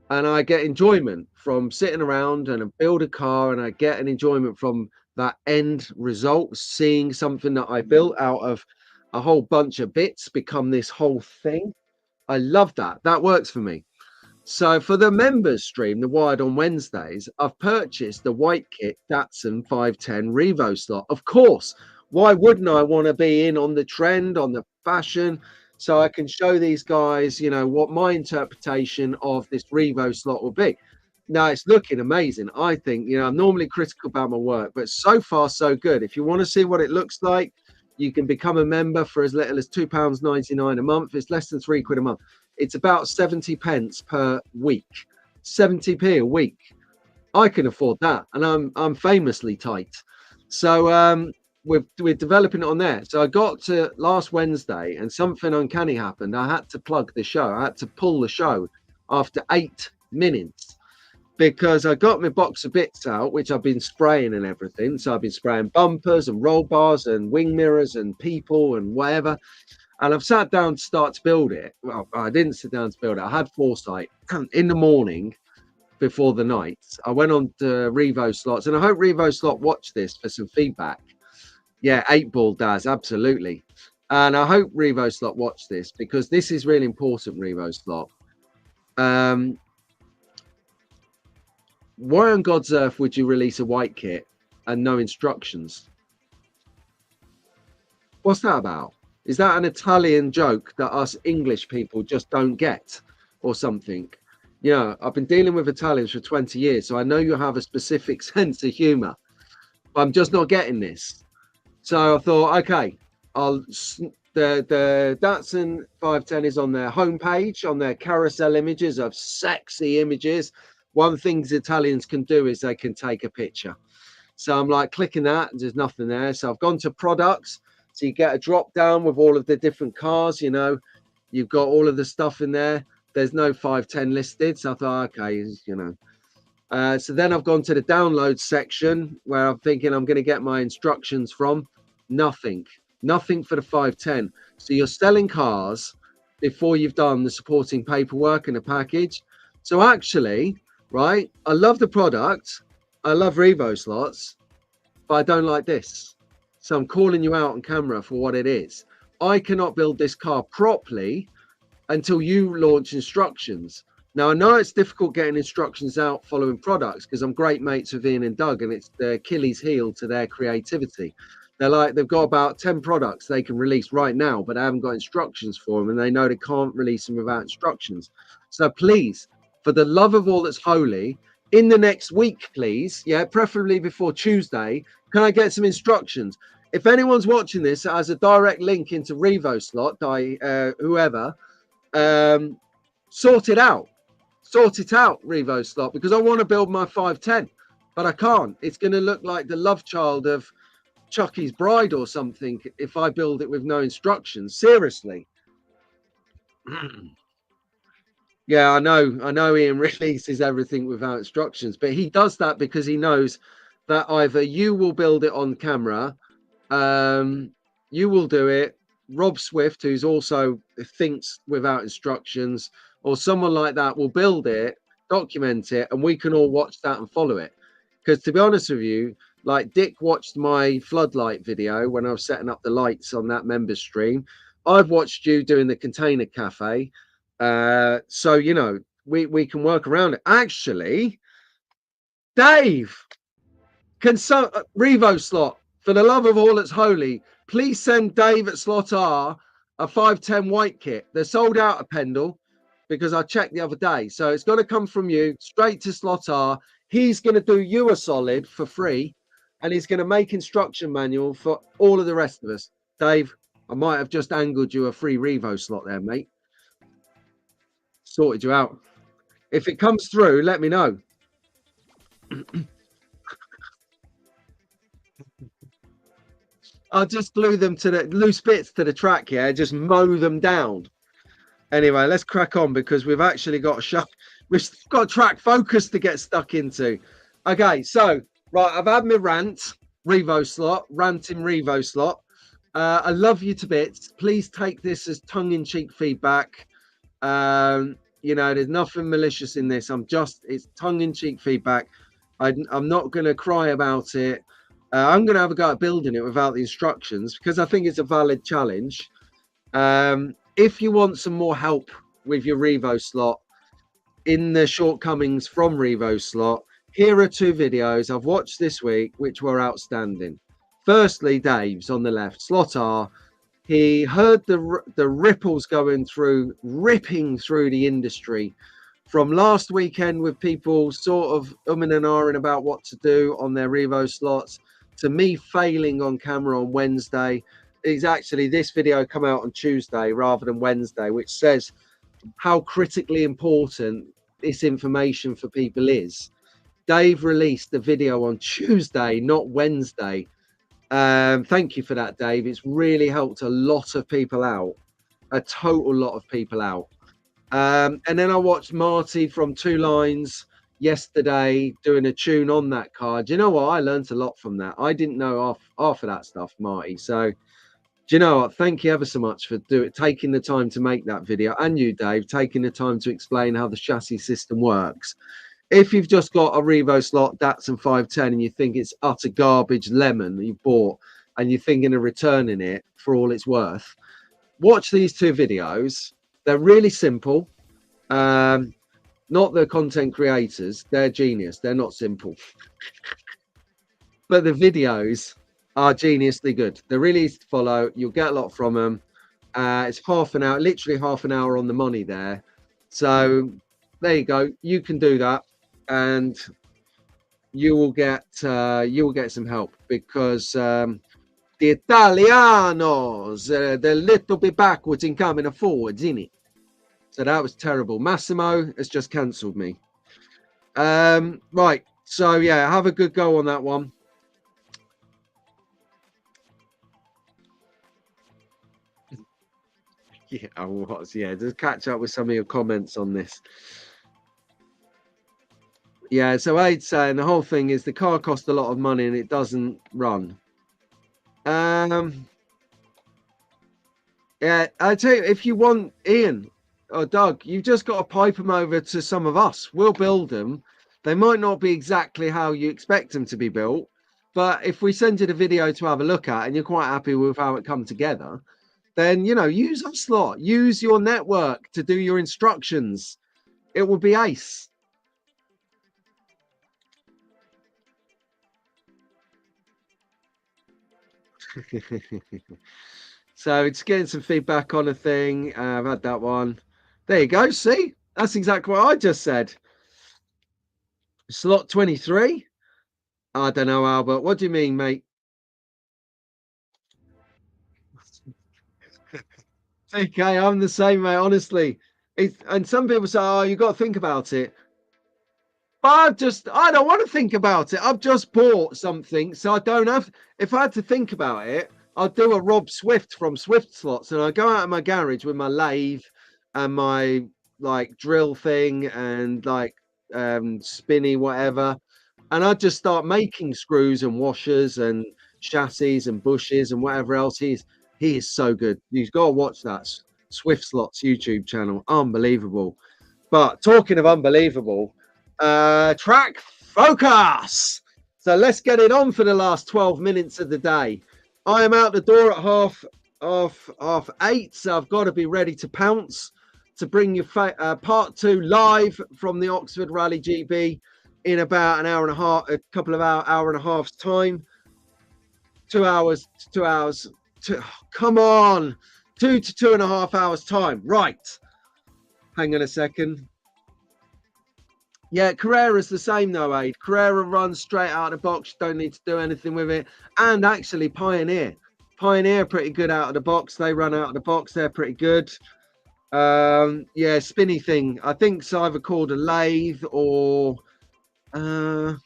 and I get enjoyment from sitting around and I build a car, and I get an enjoyment from that end result, seeing something that I built out of a whole bunch of bits become this whole thing. I love that. That works for me. So for the members stream, the Wired on Wednesdays, I've purchased the white kit Datsun 510 Revo slot. Of course, why wouldn't I want to be in on the trend, on the fashion, so I can show these guys, you know, what my interpretation of this Revo slot will be. Now it's looking amazing. I think, you know, I'm normally critical about my work, but so far so good. If you want to see what it looks like, you can become a member for as little as £2.99 a month. It's less than £3 a month. It's about 70 pence per week, 70p a week. I can afford that, and I'm famously tight. So we're developing it on there. So I got to last Wednesday, and something uncanny happened. I had to plug the show. I had to pull the show after 8 minutes, because I got my box of bits out, which I've been spraying and everything. So I've been spraying bumpers and roll bars and wing mirrors and people and whatever. And I've sat down to start to build it. Well, I didn't sit down to build it. I had foresight. In the morning before the night, I went on to Revo Slots, and I hope Revo Slot watched this for some feedback. Yeah, 8-ball Daz, absolutely. And I hope Revo Slot watched this, because this is really important, Revo Slot. Why on God's earth would you release a white kit and no instructions? What's that about? Is that an Italian joke that us English people just don't get, or something? You know, I've been dealing with Italians for 20 years, so I know you have a specific sense of humor, but I'm just not getting this. So I thought, okay, the Datsun 510 is on their homepage, on their carousel images of sexy images. One thing Italians can do is they can take a picture. So I'm like clicking that, and there's nothing there. So I've gone to products. So you get a drop down with all of the different cars, you know, you've got all of the stuff in there. There's no 510 listed. So I thought, okay, you know. So then I've gone to the download section where I'm thinking I'm going to get my instructions from. Nothing for the 510. So you're selling cars before you've done the supporting paperwork and the package. So actually, right, I love the product. I love Revo slots, but I don't like this. So I'm calling you out on camera for what it is. I cannot build this car properly until you launch instructions. Now, I know it's difficult getting instructions out following products, because I'm great mates with Ian and Doug, and it's the Achilles heel to their creativity. They're like, they've got about 10 products they can release right now, but they haven't got instructions for them, and they know they can't release them without instructions. So please, for the love of all that's holy, in the next week, please, yeah, preferably before Tuesday, can I get some instructions? If anyone's watching this that has a direct link into Revo Slot, whoever, sort it out. Sort it out, Revo Slot, because I want to build my 510, but I can't. It's going to look like the love child of Chucky's Bride or something if I build it with no instructions. Seriously. Yeah, I know Ian releases everything without instructions, but he does that because he knows that either you will build it on camera, you will do it, Rob Swift, who's also thinks without instructions, or someone like that will build it, document it, and we can all watch that and follow it. Because to be honest with you, like Dick watched my floodlight video when I was setting up the lights on that members stream. I've watched you doing the container cafe. So you know, we can work around it. Actually, Dave, can so Revo slot, for the love of all that's holy, please send Dave at slot R a 510 white kit. They're sold out at Pendle because I checked the other day. So it's got to come from you straight to slot R. He's going to do you a solid for free, and he's going to make instruction manual for all of the rest of us. Dave, I might have just angled you a free Revo slot there, mate. Sorted you out. If it comes through, let me know. I'll just glue them to the loose bits to the track here, just mow them down. Anyway, let's crack on because we've actually got we've got a track focus to get stuck into. Okay, so right, I've had my rant, Revo slot, ranting Revo slot. I love you to bits. Please take this as tongue-in-cheek feedback. You know, there's nothing malicious in this. It's tongue-in-cheek feedback. I'm not going to cry about it. I'm going to have a go at building it without the instructions because I think it's a valid challenge. If you want some more help with your Revo slot in the shortcomings from Revo slot, here are 2 videos I've watched this week which were outstanding. Firstly, Dave's on the left, slot R. He heard the ripples ripping through the industry from last weekend with people sort of umming and ahhing about what to do on their Revo slots to me failing on camera on Wednesday. Is actually this video come out on Tuesday rather than Wednesday, which says how critically important this information for people is. Dave released the video on Tuesday, not Wednesday. Thank you for that, Dave. It's really helped a lot of people out, a total lot of people out. And then I watched Marty from Two Lines yesterday doing a tune on that card. You know what? I learned a lot from that. I didn't know half of that stuff, Marty. So, do you know what? Thank you ever so much for taking the time to make that video, and you, Dave, taking the time to explain how the chassis system works. If you've just got a Revo Slot Datsun 510 and you think it's utter garbage lemon that you bought and you're thinking of returning it for all it's worth, watch these 2 videos. They're really simple. Not the content creators. They're genius. They're not simple. But the videos are geniusly good. They're really easy to follow. You'll get a lot from them. It's half an hour, literally half an hour on the money there. So there you go. You can do that, and you will get some help because the Italianos they're a little bit backwards in coming forwards, isn't it? So that was terrible. Massimo has just cancelled me. Right. So yeah, have a good go on that one. Yeah, I was. Yeah, just catch up with some of your comments on this. Yeah, so Aid's saying the whole thing is the car costs a lot of money and it doesn't run. Yeah, I tell you, if you want Ian or Doug, you've just got to pipe them over to some of us. We'll build them. They might not be exactly how you expect them to be built, but if we send you the video to have a look at and you're quite happy with how it come together, then, you know, use our slot, use your network to do your instructions. It will be ace. So it's getting some feedback on a thing. I've had that one. There you go. See, that's exactly what I just said. Slot 23. I don't know, Albert. What do you mean, mate? Okay, I'm the same, mate. Honestly, and some people say, "Oh, you got to think about it." But I don't want to think about it. I've just bought something, so I don't have. If I had to think about it, I'd do a Rob Swift from Swift Slots, and I go out of my garage with my lathe and my like drill thing and like spinny whatever, and I'd just start making screws and washers and chassis and bushes and whatever else. He is so good. You've got to watch that Swift Slots YouTube channel. Unbelievable. But talking of unbelievable, Track focus. So let's get it on for the last 12 minutes of the day. I am out the door at half 8, so I've got to be ready to pounce to bring you part 2 live from the Oxford Rally GB in about an hour and a half, a couple of hour and a half's time. 2 hours, 2 hours. Come on, 2 to 2.5 hours time. Right. Hang on a second. Yeah, Carrera's the same though, Aid. Carrera runs straight out of the box. You don't need to do anything with it. And actually Pioneer. Pioneer pretty good out of the box. They run out of the box. They're pretty good. Yeah, spinny thing. I think it's either called a lathe or what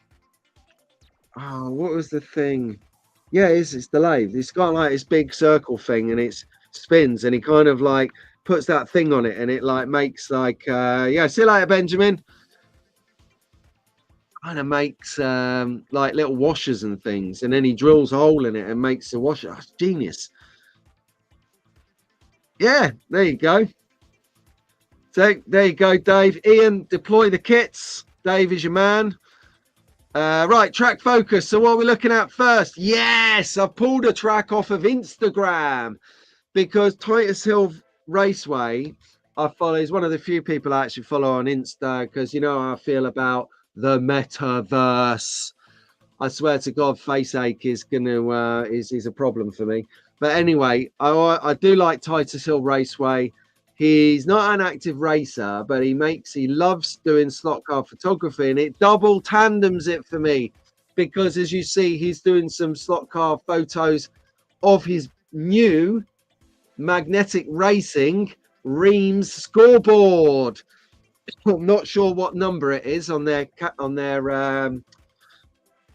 was the thing? Yeah, it's the lathe. It's got like this big circle thing and it spins and he kind of like puts that thing on it and it like makes like yeah, see you later, Benjamin. Kind of makes like little washers and things, and then he drills a hole in it and makes the washer. Oh, genius. Yeah, there you go. So there you go, Dave. Ian, deploy the kits. Dave is your man. Right, track focus. So what are we looking at first? Yes, I've pulled a track off of Instagram because Titus Hill Raceway I follow is one of the few people I actually follow on Insta because you know how I feel about the metaverse. I swear to God, face ache is gonna is a problem for me. But anyway, I do like Titus Hill Raceway. He's not an active racer, but he loves doing slot car photography, and it double tandems it for me because as you see, he's doing some slot car photos of his new magnetic racing Reims scoreboard. I'm not sure what number it is on their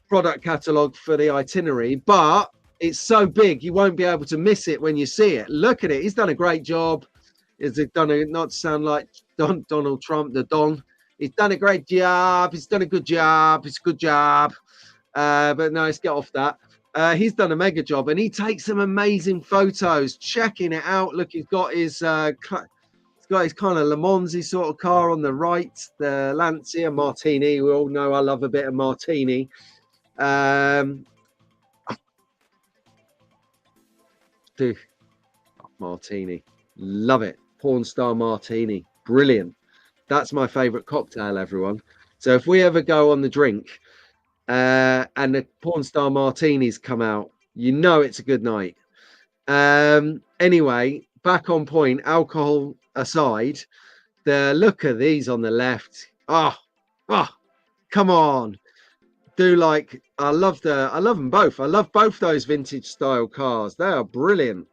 product catalog for the itinerary, but it's so big you won't be able to miss it when you see it. Look at it. He's done a great job. Is it done not to sound like Donald Trump, the Don? He's done a great job. He's done a good job. It's a good job. But no, let's get off that. He's done a mega job and he takes some amazing photos, checking it out. Look, he's got his kind of Le Mans sort of car on the right, the Lancia Martini. We all know I love a bit of Martini. Dude, Martini, love it. Porn star Martini, brilliant. That's my favorite cocktail, everyone. So if we ever go on the drink and the porn star martinis come out, you know it's a good night. Anyway, back on point, alcohol aside, the look of these on the left. Oh, come on. I love them both. I love both those vintage style cars. They are brilliant.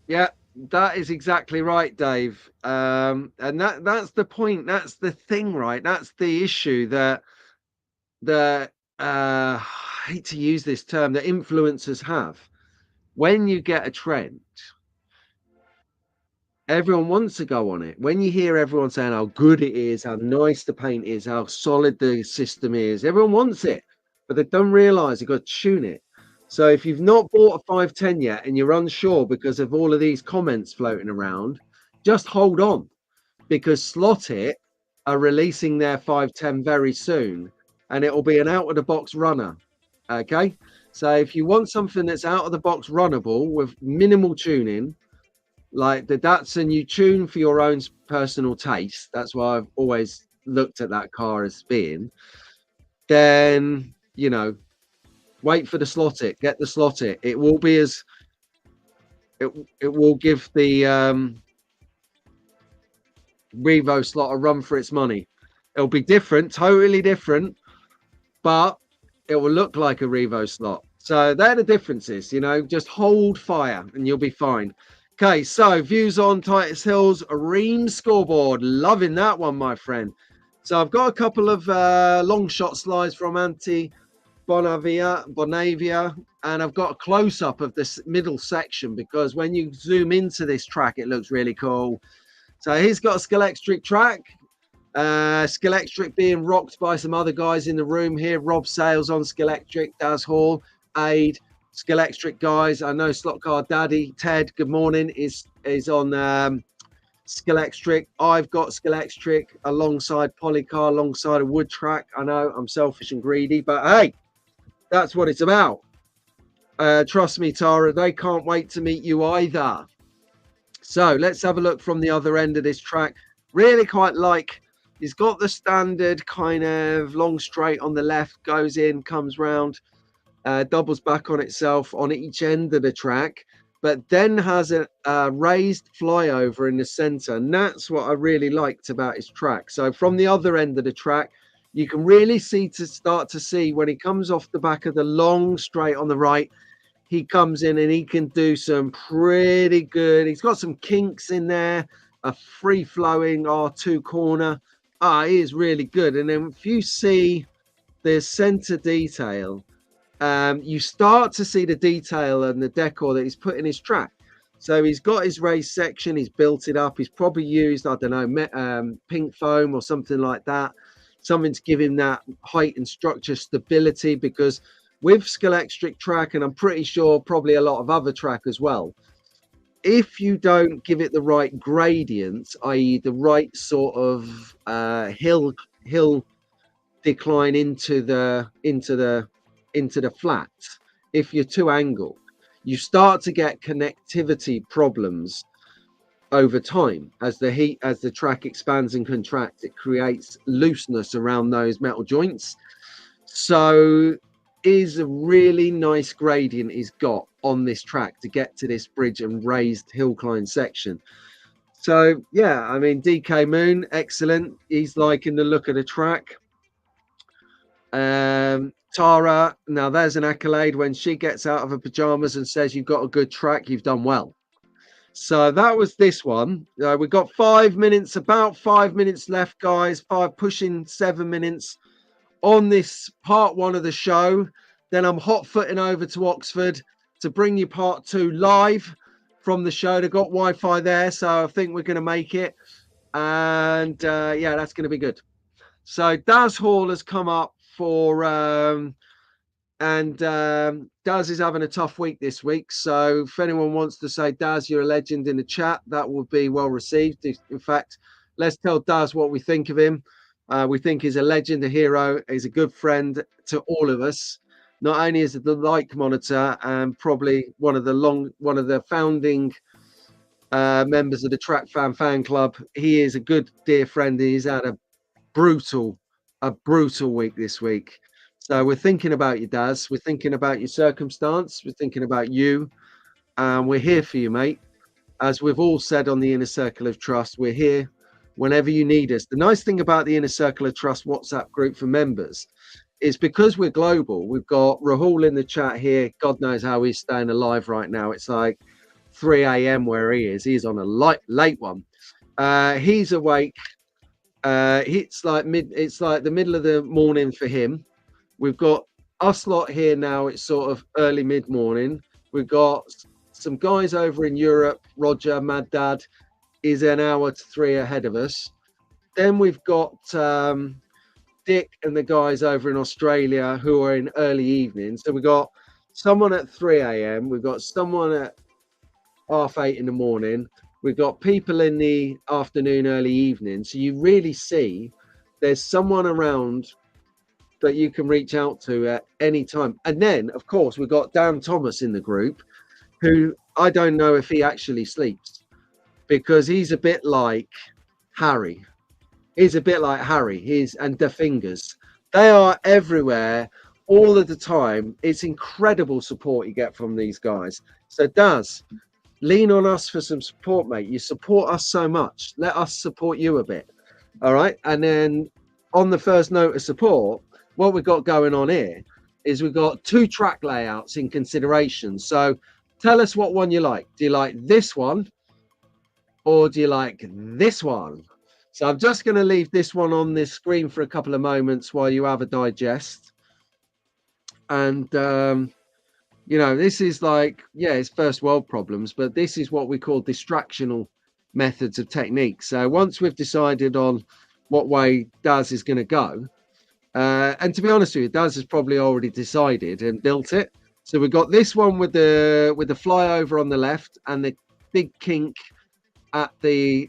Yeah, that is exactly right, Dave. And that's the point. That's the thing, right? That's the issue that I hate to use this term that influencers have. When you get a trend, everyone wants to go on it. When you hear everyone saying how good it is, how nice the paint is, how solid the system is, everyone wants it, but they don't realize you've got to tune it. So if you've not bought a 510 yet and you're unsure because of all of these comments floating around, just hold on because Slot It are releasing their 510 very soon and it will be an out of the box runner. Okay. So if you want something that's out of the box runnable with minimal tuning, like the Datsun, you tune for your own personal taste. That's why I've always looked at that car as being. Then, you know, wait for the Slot It, get the Slot It. It will be as it will give the Revo slot a run for its money. It'll be different, totally different, but it will look like a Revo slot. So they're the differences, you know, just hold fire and you'll be fine. Okay, so views on Titus Hill's Reims scoreboard. Loving that one, my friend. So I've got a couple of long shot slides from Antti Bonavia, and I've got a close-up of this middle section because when you zoom into this track, it looks really cool. So he's got a Scalextric track. Scalextric being rocked by some other guys in the room here. Rob Sales on Scalextric, Daz Hall, Aid, Scalextric guys. I know Slot Car Daddy Ted. Good morning. Is on Scalextric. I've got Scalextric alongside Polycar, alongside a wood track. I know I'm selfish and greedy, but hey, that's what it's about. Trust me, Tara, they can't wait to meet you either. So let's have a look from the other end of this track. Really quite like, he's got the standard kind of long straight on the left, goes in, comes round, doubles back on itself on each end of the track, but then has a raised flyover in the center. And that's what I really liked about his track. So from the other end of the track, you can really start to see when he comes off the back of the long straight on the right, he comes in and he can do some pretty good. He's got some kinks in there, a free flowing R2 corner. He is really good. And then if you see the center detail, you start to see the detail and the decor that he's put in his track. So he's got his raised section, he's built it up, he's probably used, I don't know, pink foam or something like that, something to give him that height and structure stability, because with Scalextric track, and I'm pretty sure probably a lot of other track as well, if you don't give it the right gradient, i.e. the right sort of hill decline into the flat, if you're too angled, you start to get connectivity problems over time. As the track expands and contracts, it creates looseness around those metal joints. So is a really nice gradient he's got on this track to get to this bridge and raised hill climb section. So yeah, I mean, DK Moon, excellent. He's liking the look of the track. Tara, now there's an accolade. When she gets out of her pajamas and says you've got a good track, you've done well. So that was this one. We've got 5 minutes, about 5 minutes left, guys. Pushing 7 minutes on this part one of the show. Then I'm hot-footing over to Oxford to bring you part two live from the show. They've got Wi-Fi there, so I think we're going to make it. And yeah, that's going to be good. So Daz Hall has come up for Daz is having a tough week this week. So if anyone wants to say, Daz, you're a legend in the chat, that would be well received. In fact, let's tell Daz what we think of him. We think he's a legend, a hero. He's a good friend to all of us. Not only is it the like monitor and probably one of the founding members of the Track Fan Club, he is a good dear friend. He's had a brutal week this week. So we're thinking about you, Daz. We're thinking about your circumstance. We're thinking about you. And we're here for you, mate. As we've all said on the Inner Circle of Trust, we're here whenever you need us. The nice thing about the Inner Circle of Trust WhatsApp group for members is because we're global. We've got Rahul in the chat here. God knows how he's staying alive right now. It's like 3 a.m. where he is. He's on a late one. He's awake. It's like the middle of the morning for him. We've got us lot here now. It's sort of early mid-morning. We've got some guys over in Europe. Roger, Mad Dad, is an hour to 3 ahead of us. Then we've got Dick and the guys over in Australia who are in early evening. So we've got someone at 3 a.m. We've got someone at 8:30 in the morning. We've got people in the afternoon, early evening. So you really see there's someone around that you can reach out to at any time. And then, of course, we've got Dan Thomas in the group, who I don't know if he actually sleeps, because he's a bit like Harry. He's a bit like Harry. And the fingers. They are everywhere all of the time. It's incredible support you get from these guys. So Daz, lean on us for some support, mate. You support us so much. Let us support you a bit. All right. And then on the first note of support, what we've got going on here is we've got 2 track layouts in consideration. So tell us what one you like. Do you like this one or do you like this one? So I'm just going to leave this one on this screen for a couple of moments while you have a digest. And, you know, this is like, yeah, it's first world problems, but this is what we call distractional methods of technique. So once we've decided on what way Daz is going to go, and to be honest with you, Daz has probably already decided and built it. So we've got this one with the flyover on the left and the big kink at the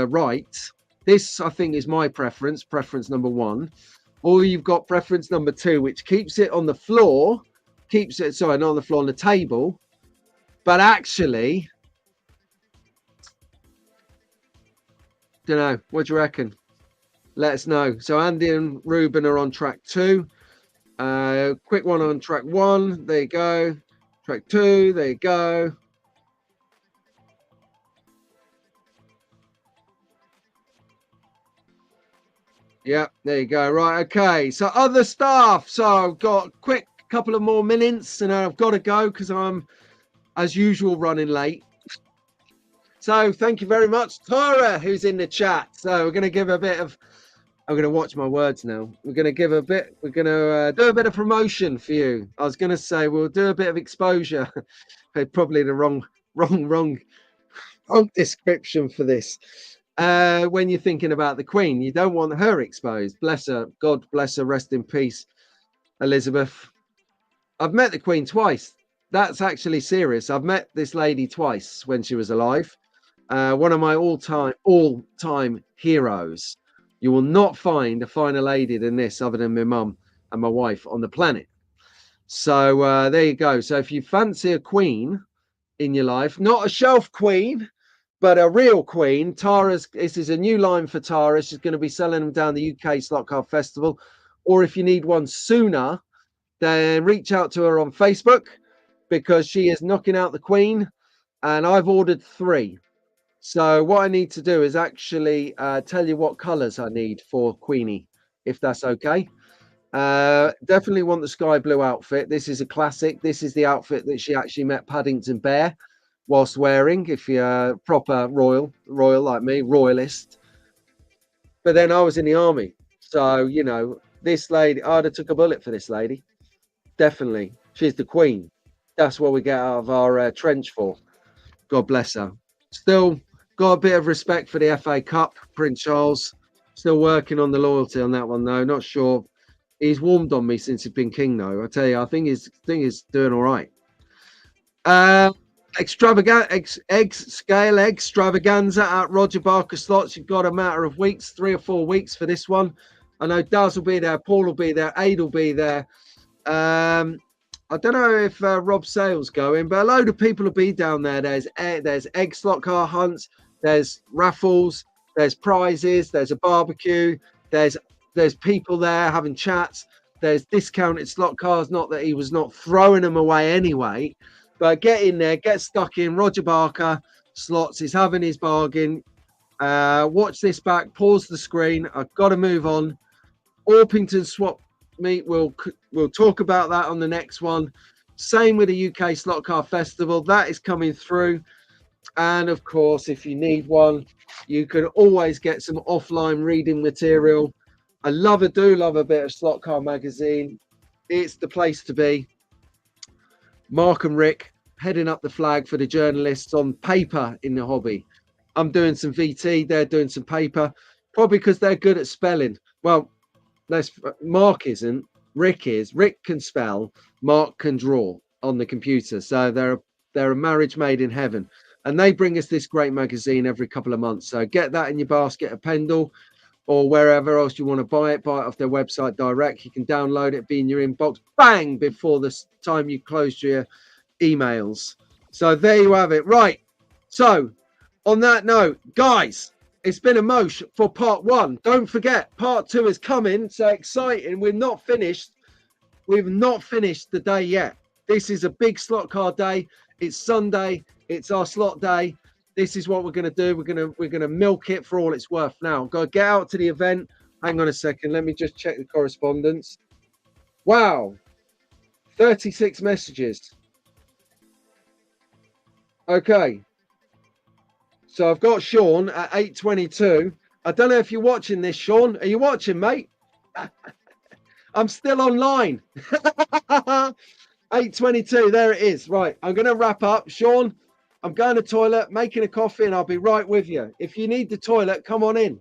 right. This, I think, is my preference number one. Or you've got preference number two, which keeps it on the floor, not on the floor, on the table, but actually, don't know. What do you reckon? Let us know. So Andy and Ruben are on track 2. Quick one on track 1. There you go. Track 2. There you go. Yeah, there you go. Right, okay. So other stuff. So I've got a quick couple of more minutes and I've got to go because I'm, as usual, running late. So thank you very much, Tara, who's in the chat. So we're going to give a bit of, I'm going to watch my words now. We're going to give a bit, we're going to do a bit of promotion for you. I was going to say we'll do a bit of exposure. Probably the wrong description for this. When you're thinking about the Queen, you don't want her exposed. Bless her. God bless her. Rest in peace, Elizabeth. I've met the Queen twice. That's actually serious. I've met this lady twice when she was alive. One of my all-time heroes. You will not find a finer lady than this other than my mum and my wife on the planet. So there you go. So if you fancy a queen in your life, not a shelf queen, but a real queen, this is a new line for Tara. She's going to be selling them down the UK Slot Car Festival. Or if you need one sooner, then reach out to her on Facebook because she is knocking out the Queen. And I've ordered 3. So what I need to do is actually tell you what colours I need for Queenie, if that's okay. Definitely want the sky blue outfit. This is a classic. This is the outfit that she actually met Paddington Bear whilst wearing, if you're proper royal like me, royalist. But then I was in the army. So, you know, this lady, I'd have took a bullet for this lady. Definitely. She's the Queen. That's what we get out of our trench for. God bless her. Still got a bit of respect for the FA Cup, Prince Charles. Still working on the loyalty on that one, though. Not sure. He's warmed on me since he's been king, though. I tell you, I think he's doing all right. Scale extravaganza at Roger Barker Slots. You've got a matter of weeks, 3 or 4 weeks for this one. I know Daz will be there, Paul will be there, Aid will be there. I don't know if Rob Sale's going, but a load of people will be down there. There's egg slot car hunts, there's raffles, there's prizes, there's a barbecue, there's people there having chats, there's discounted slot cars. Not that he was not throwing them away anyway, but get in there, get stuck in. Roger Barker Slots is having his bargain. Watch this back, pause the screen. I've got to move on. Orpington Swap Meet, we'll talk about that on the next one. Same with the UK Slot Car Festival, that is coming through. And of course, if you need one, you can always get some offline reading material. I do love a bit of Slot Car Magazine. It's the place to be. Mark and Rick heading up the flag for the journalists on paper in the hobby. I'm doing some VT, they're doing some paper, probably because they're good at spelling. Well, Mark isn't. Rick is. Rick can spell. Mark can draw on the computer. So they're a marriage made in heaven. And they bring us this great magazine every couple of months. So get that in your basket at Pendle or wherever else you want to buy it. Buy it off their website direct. You can download it, be in your inbox, bang, before the time you closed your emails. So there you have it. Right. So on that note, guys, it's been a mosh for part 1. Don't forget, part 2 is coming. So exciting. We're not finished. We've not finished the day yet. This is a big slot car day. It's Sunday. It's our slot day. This is what we're going to do. We're going to milk it for all it's worth. Now, go get out to the event. Hang on a second. Let me just check the correspondence. Wow. 36 messages. Okay. So I've got Sean at 8:22. I don't know if you're watching this, Sean. Are you watching, mate? I'm still online. 8:22. There it is. Right. I'm going to wrap up. Sean, I'm going to the toilet, making a coffee, and I'll be right with you. If you need the toilet, come on in.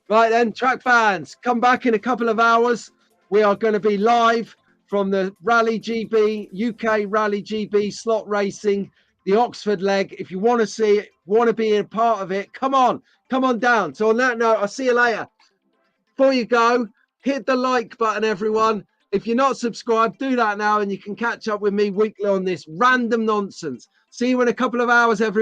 Right then, track fans, come back in a couple of hours. We are going to be live from the Rally GB, UK Rally GB slot racing, the Oxford leg. If you want to see it, want to be a part of it, come on down. So on that note, I'll see you later. Before you go, hit the like button, everyone. If you're not subscribed, do that now, and you can catch up with me weekly on this random nonsense. See you in a couple of hours, everyone.